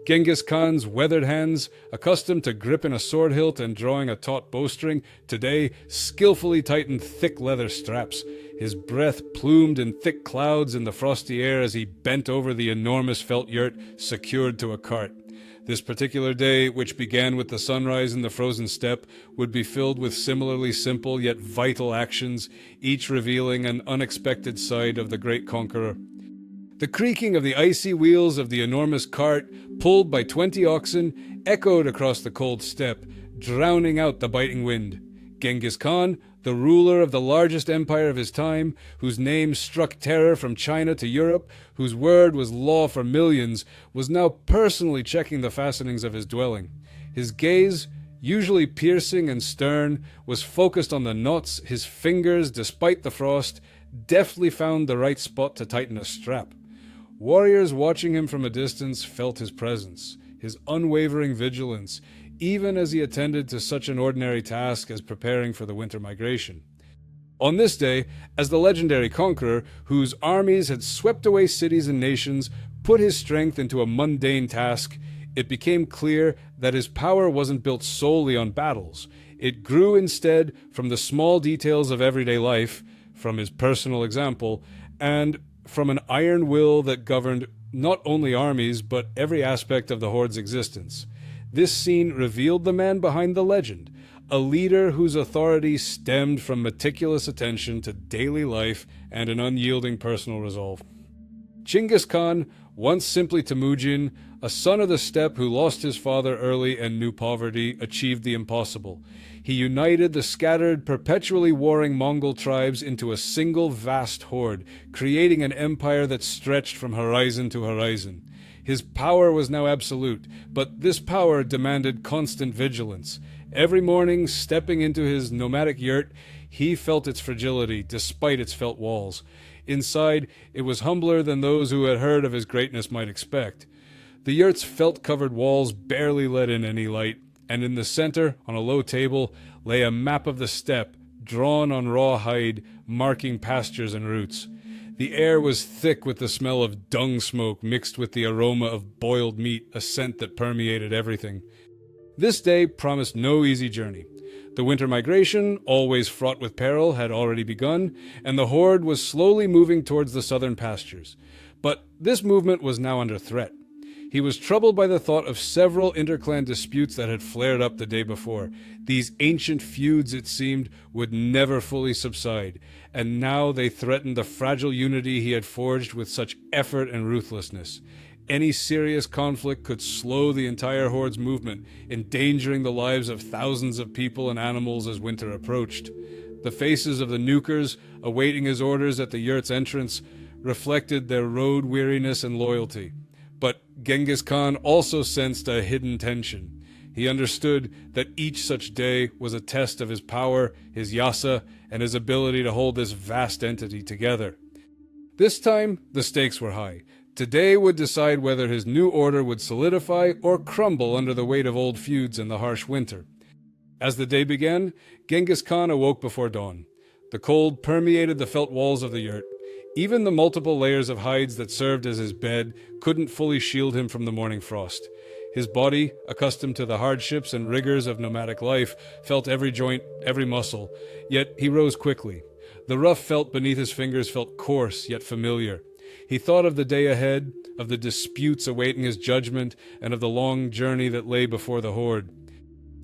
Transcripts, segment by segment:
Genghis Khan's weathered hands, accustomed to gripping a sword hilt and drawing a taut bowstring, today skillfully tightened thick leather straps. His breath plumed in thick clouds in the frosty air as he bent over the enormous felt yurt secured to a cart. This particular day, which began with the sunrise in the frozen steppe, would be filled with similarly simple yet vital actions, each revealing an unexpected side of the great conqueror. The creaking of the icy wheels of the enormous cart, pulled by 20 oxen, echoed across the cold steppe, drowning out the biting wind. Genghis Khan, the ruler of the largest empire of his time, whose name struck terror from China to Europe, whose word was law for millions, was now personally checking the fastenings of his dwelling. His gaze, usually piercing and stern, was focused on the knots. His fingers, despite the frost, deftly found the right spot to tighten a strap. Warriors watching him from a distance felt his presence, his unwavering vigilance, even as he attended to such an ordinary task as preparing for the winter migration. On this day, as the legendary conqueror, whose armies had swept away cities and nations, put his strength into a mundane task, it became clear that his power wasn't built solely on battles. It grew instead from the small details of everyday life, from his personal example, and from an iron will that governed not only armies but every aspect of the Horde's existence. This scene revealed the man behind the legend, a leader whose authority stemmed from meticulous attention to daily life and an unyielding personal resolve. Genghis Khan, once simply Temujin, a son of the steppe who lost his father early and knew poverty, achieved the impossible. He united the scattered, perpetually warring Mongol tribes into a single vast horde, creating an empire that stretched from horizon to horizon. His power was now absolute, but this power demanded constant vigilance. Every morning, stepping into his nomadic yurt, he felt its fragility despite its felt walls. Inside, it was humbler than those who had heard of his greatness might expect. The yurt's felt-covered walls barely let in any light, and in the center, on a low table, lay a map of the steppe, drawn on raw hide, marking pastures and routes. The air was thick with the smell of dung smoke mixed with the aroma of boiled meat, a scent that permeated everything. This day promised no easy journey. The winter migration, always fraught with peril, had already begun, and the horde was slowly moving towards the southern pastures. But this movement was now under threat. He was troubled by the thought of several interclan disputes that had flared up the day before. These ancient feuds, it seemed, would never fully subside, and now they threatened the fragile unity he had forged with such effort and ruthlessness. Any serious conflict could slow the entire horde's movement, endangering the lives of thousands of people and animals as winter approached. The faces of the nukers, awaiting his orders at the yurt's entrance, reflected their road weariness and loyalty. But Genghis Khan also sensed a hidden tension. He understood that each such day was a test of his power, his Yassa, and his ability to hold this vast entity together. This time, the stakes were high. Today would decide whether his new order would solidify or crumble under the weight of old feuds and the harsh winter. As the day began, Genghis Khan awoke before dawn. The cold permeated the felt walls of the yurt. Even the multiple layers of hides that served as his bed couldn't fully shield him from the morning frost. His body, accustomed to the hardships and rigors of nomadic life, felt every joint, every muscle, yet he rose quickly. The rough felt beneath his fingers felt coarse yet familiar. He thought of the day ahead, of the disputes awaiting his judgment, and of the long journey that lay before the horde.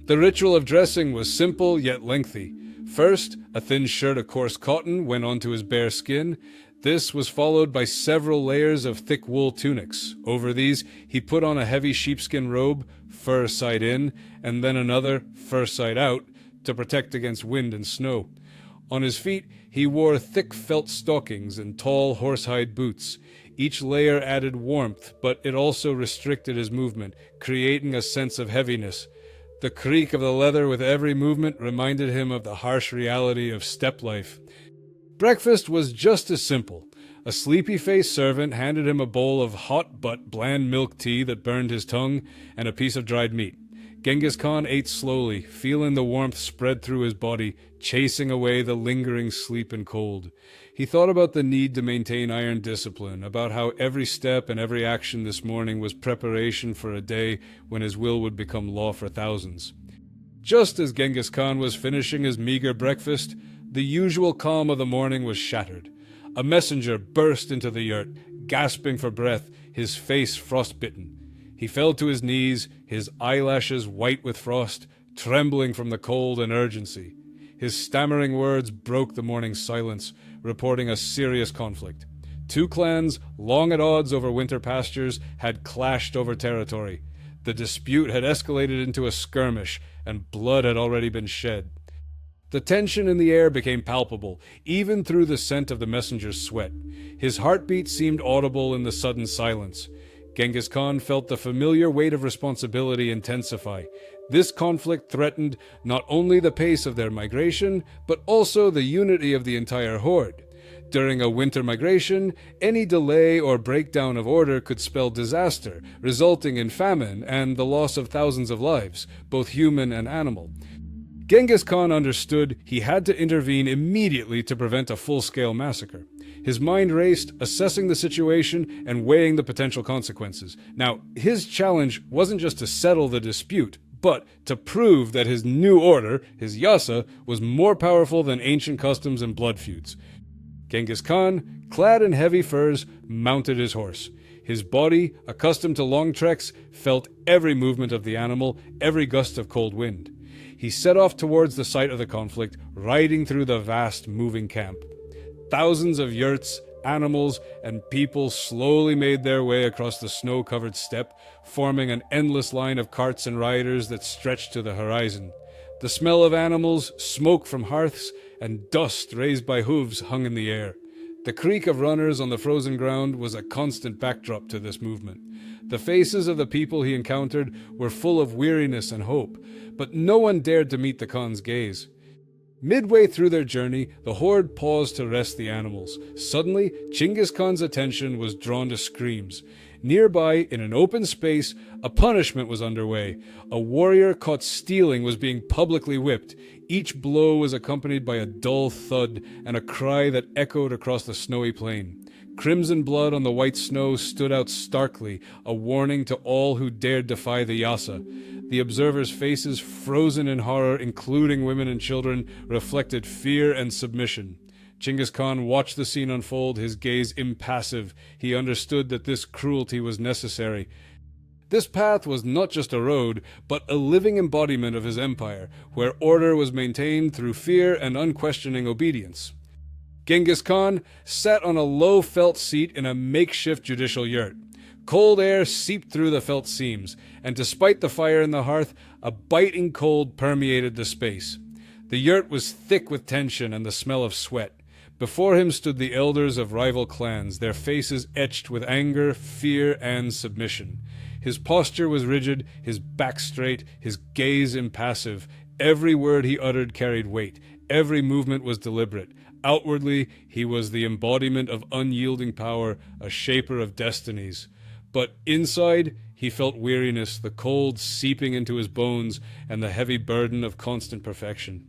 The ritual of dressing was simple yet lengthy. First, a thin shirt of coarse cotton went onto his bare skin. This was followed by several layers of thick wool tunics. Over these, he put on a heavy sheepskin robe, fur side in, and then another, fur side out, to protect against wind and snow. On his feet, he wore thick felt stockings and tall horsehide boots. Each layer added warmth, but it also restricted his movement, creating a sense of heaviness. The creak of the leather with every movement reminded him of the harsh reality of steppe life. Breakfast was just as simple. A sleepy-faced servant handed him a bowl of hot but bland milk tea that burned his tongue, and a piece of dried meat. Genghis Khan ate slowly, feeling the warmth spread through his body, chasing away the lingering sleep and cold. He thought about the need to maintain iron discipline, about how every step and every action this morning was preparation for a day when his will would become law for thousands. Just as Genghis Khan was finishing his meager breakfast, the usual calm of the morning was shattered. A messenger burst into the yurt, gasping for breath, his face frostbitten. He fell to his knees, his eyelashes white with frost, trembling from the cold and urgency. His stammering words broke the morning's silence, reporting a serious conflict. Two clans, long at odds over winter pastures, had clashed over territory. The dispute had escalated into a skirmish, and blood had already been shed. The tension in the air became palpable, even through the scent of the messenger's sweat. His heartbeat seemed audible in the sudden silence. Genghis Khan felt the familiar weight of responsibility intensify. This conflict threatened not only the pace of their migration, but also the unity of the entire horde. During a winter migration, any delay or breakdown of order could spell disaster, resulting in famine and the loss of thousands of lives, both human and animal. Genghis Khan understood he had to intervene immediately to prevent a full-scale massacre. His mind raced, assessing the situation and weighing the potential consequences. Now, his challenge wasn't just to settle the dispute, but to prove that his new order, his Yassa, was more powerful than ancient customs and blood feuds. Genghis Khan, clad in heavy furs, mounted his horse. His body, accustomed to long treks, felt every movement of the animal, every gust of cold wind. He set off towards the site of the conflict, riding through the vast, moving camp. Thousands of yurts, animals, and people slowly made their way across the snow-covered steppe, forming an endless line of carts and riders that stretched to the horizon. The smell of animals, smoke from hearths, and dust raised by hooves hung in the air. The creak of runners on the frozen ground was a constant backdrop to this movement. The faces of the people he encountered were full of weariness and hope, but no one dared to meet the Khan's gaze. Midway through their journey, the horde paused to rest the animals. Suddenly, Genghis Khan's attention was drawn to screams. Nearby, in an open space, a punishment was underway. A warrior caught stealing was being publicly whipped. Each blow was accompanied by a dull thud and a cry that echoed across the snowy plain. Crimson blood on the white snow stood out starkly, a warning to all who dared defy the Yassa. The observers' faces, frozen in horror, including women and children, reflected fear and submission. Genghis Khan watched the scene unfold, his gaze impassive. He understood that this cruelty was necessary. This path was not just a road, but a living embodiment of his empire, where order was maintained through fear and unquestioning obedience. Genghis Khan sat on a low felt seat in a makeshift judicial yurt. Cold air seeped through the felt seams, and despite the fire in the hearth, a biting cold permeated the space. The yurt was thick with tension and the smell of sweat. Before him stood the elders of rival clans, their faces etched with anger, fear, and submission. His posture was rigid, his back straight, his gaze impassive. Every word he uttered carried weight. Every movement was deliberate. Outwardly, he was the embodiment of unyielding power, a shaper of destinies. But inside, he felt weariness, the cold seeping into his bones, and the heavy burden of constant perfection.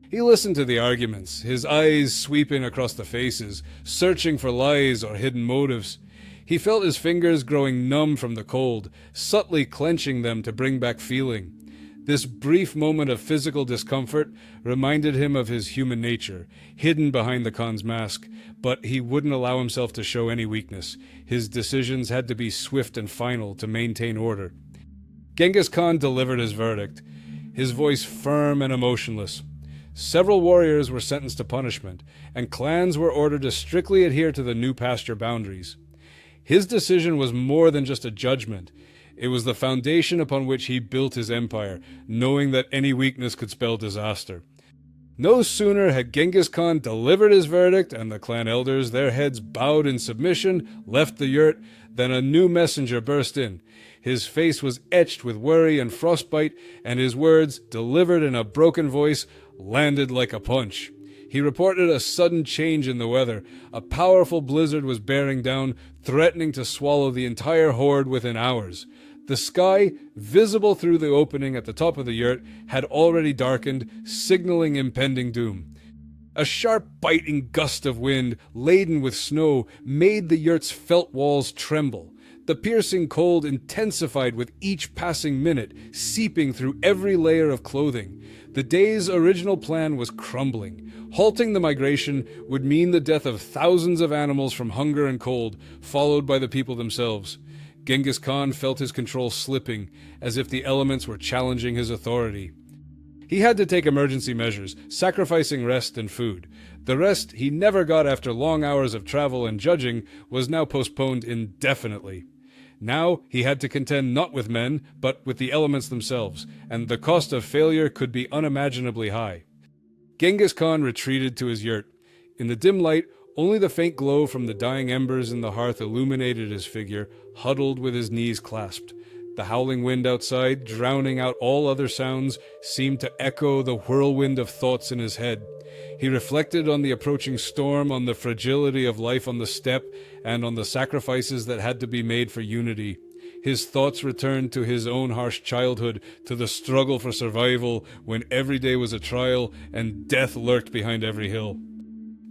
He listened to the arguments, his eyes sweeping across the faces, searching for lies or hidden motives. He felt his fingers growing numb from the cold, subtly clenching them to bring back feeling. This brief moment of physical discomfort reminded him of his human nature, hidden behind the Khan's mask, but he wouldn't allow himself to show any weakness. His decisions had to be swift and final to maintain order. Genghis Khan delivered his verdict, his voice firm and emotionless. Several warriors were sentenced to punishment, and clans were ordered to strictly adhere to the new pasture boundaries. His decision was more than just a judgment. It was the foundation upon which he built his empire, knowing that any weakness could spell disaster. No sooner had Genghis Khan delivered his verdict and the clan elders, their heads bowed in submission, left the yurt, than a new messenger burst in. His face was etched with worry and frostbite, and his words, delivered in a broken voice, landed like a punch. He reported a sudden change in the weather. A powerful blizzard was bearing down, threatening to swallow the entire horde within hours. The sky, visible through the opening at the top of the yurt, had already darkened, signaling impending doom. A sharp, biting gust of wind, laden with snow, made the yurt's felt walls tremble. The piercing cold intensified with each passing minute, seeping through every layer of clothing. The day's original plan was crumbling. Halting the migration would mean the death of thousands of animals from hunger and cold, followed by the people themselves. Genghis Khan felt his control slipping, as if the elements were challenging his authority. He had to take emergency measures, sacrificing rest and food. The rest he never got after long hours of travel and judging was now postponed indefinitely. Now he had to contend not with men, but with the elements themselves, and the cost of failure could be unimaginably high. Genghis Khan retreated to his yurt. In the dim light, only the faint glow from the dying embers in the hearth illuminated his figure, huddled with his knees clasped. The howling wind outside, drowning out all other sounds, seemed to echo the whirlwind of thoughts in his head. He reflected on the approaching storm, on the fragility of life on the steppe, and on the sacrifices that had to be made for unity. His thoughts returned to his own harsh childhood, to the struggle for survival, when every day was a trial and death lurked behind every hill.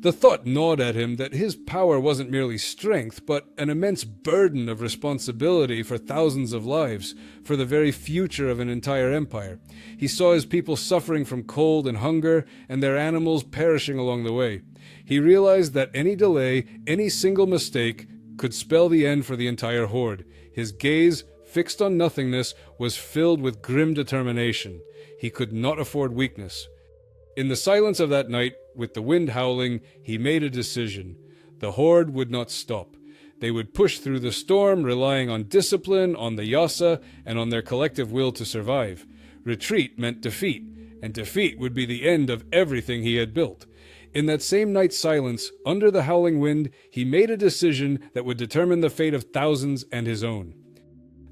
The thought gnawed at him that his power wasn't merely strength, but an immense burden of responsibility for thousands of lives, for the very future of an entire empire. He saw his people suffering from cold and hunger, and their animals perishing along the way. He realized that any delay, any single mistake, could spell the end for the entire horde. His gaze, fixed on nothingness, was filled with grim determination. He could not afford weakness. In the silence of that night, with the wind howling, he made a decision. The horde would not stop. They would push through the storm, relying on discipline, on the Yassa, and on their collective will to survive. Retreat meant defeat, and defeat would be the end of everything he had built. In that same night's silence, under the howling wind, he made a decision that would determine the fate of thousands and his own.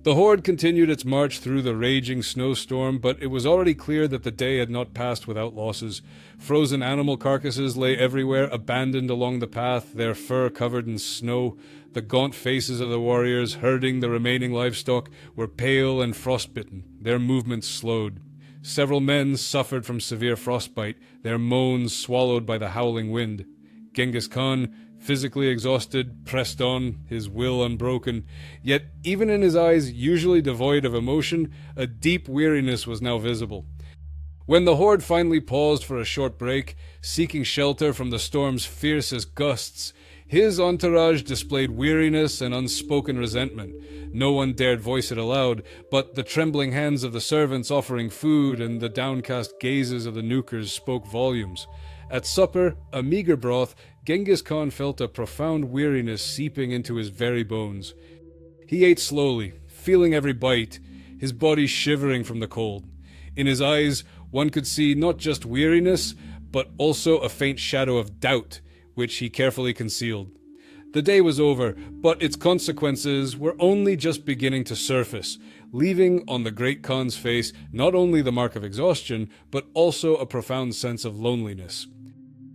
The horde continued its march through the raging snowstorm, but it was already clear that the day had not passed without losses. Frozen animal carcasses lay everywhere, abandoned along the path, their fur covered in snow. The gaunt faces of the warriors, herding the remaining livestock, were pale and frostbitten, their movements slowed. Several men suffered from severe frostbite, their moans swallowed by the howling wind. Genghis Khan, physically exhausted, pressed on, his will unbroken. Yet, even in his eyes, usually devoid of emotion, a deep weariness was now visible. When the horde finally paused for a short break, seeking shelter from the storm's fiercest gusts, his entourage displayed weariness and unspoken resentment. No one dared voice it aloud, but the trembling hands of the servants offering food and the downcast gazes of the nukers spoke volumes. At supper, a meager broth, Genghis Khan felt a profound weariness seeping into his very bones. He ate slowly, feeling every bite, his body shivering from the cold. In his eyes, one could see not just weariness, but also a faint shadow of doubt, which he carefully concealed. The day was over, but its consequences were only just beginning to surface, leaving on the great Khan's face not only the mark of exhaustion, but also a profound sense of loneliness.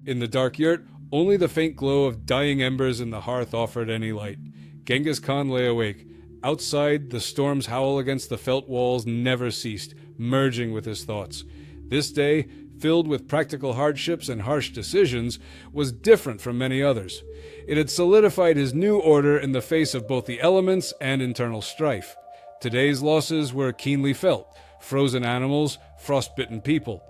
In the dark yurt, only the faint glow of dying embers in the hearth offered any light. Genghis Khan lay awake. Outside, the storm's howl against the felt walls never ceased, merging with his thoughts. This day, filled with practical hardships and harsh decisions, was different from many others. It had solidified his new order in the face of both the elements and internal strife. Today's losses were keenly felt: frozen animals, frostbitten people.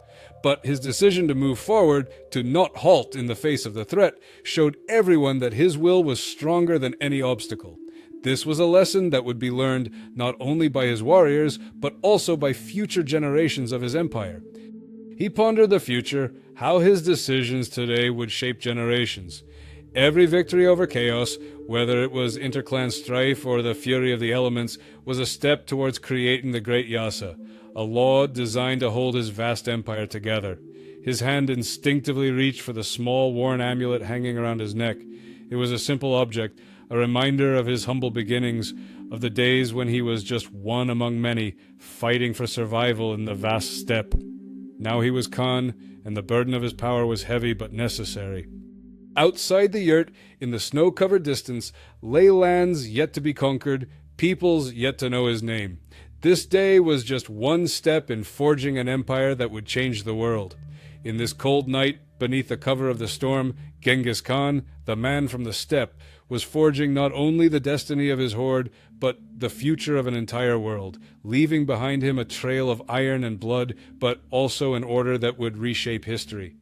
But his decision to move forward, to not halt in the face of the threat, showed everyone that his will was stronger than any obstacle. This was a lesson that would be learned not only by his warriors, but also by future generations of his empire. He pondered the future, how his decisions today would shape generations. Every victory over chaos, whether it was interclan strife or the fury of the elements, was a step towards creating the great Yassa, a law designed to hold his vast empire together. His hand instinctively reached for the small worn amulet hanging around his neck. It was a simple object, a reminder of his humble beginnings, of the days when he was just one among many, fighting for survival in the vast steppe. Now he was Khan, and the burden of his power was heavy but necessary. Outside the yurt, in the snow-covered distance, lay lands yet to be conquered, peoples yet to know his name. This day was just one step in forging an empire that would change the world. In this cold night, beneath the cover of the storm, Genghis Khan, the man from the steppe, was forging not only the destiny of his horde, but the future of an entire world, leaving behind him a trail of iron and blood, but also an order that would reshape history.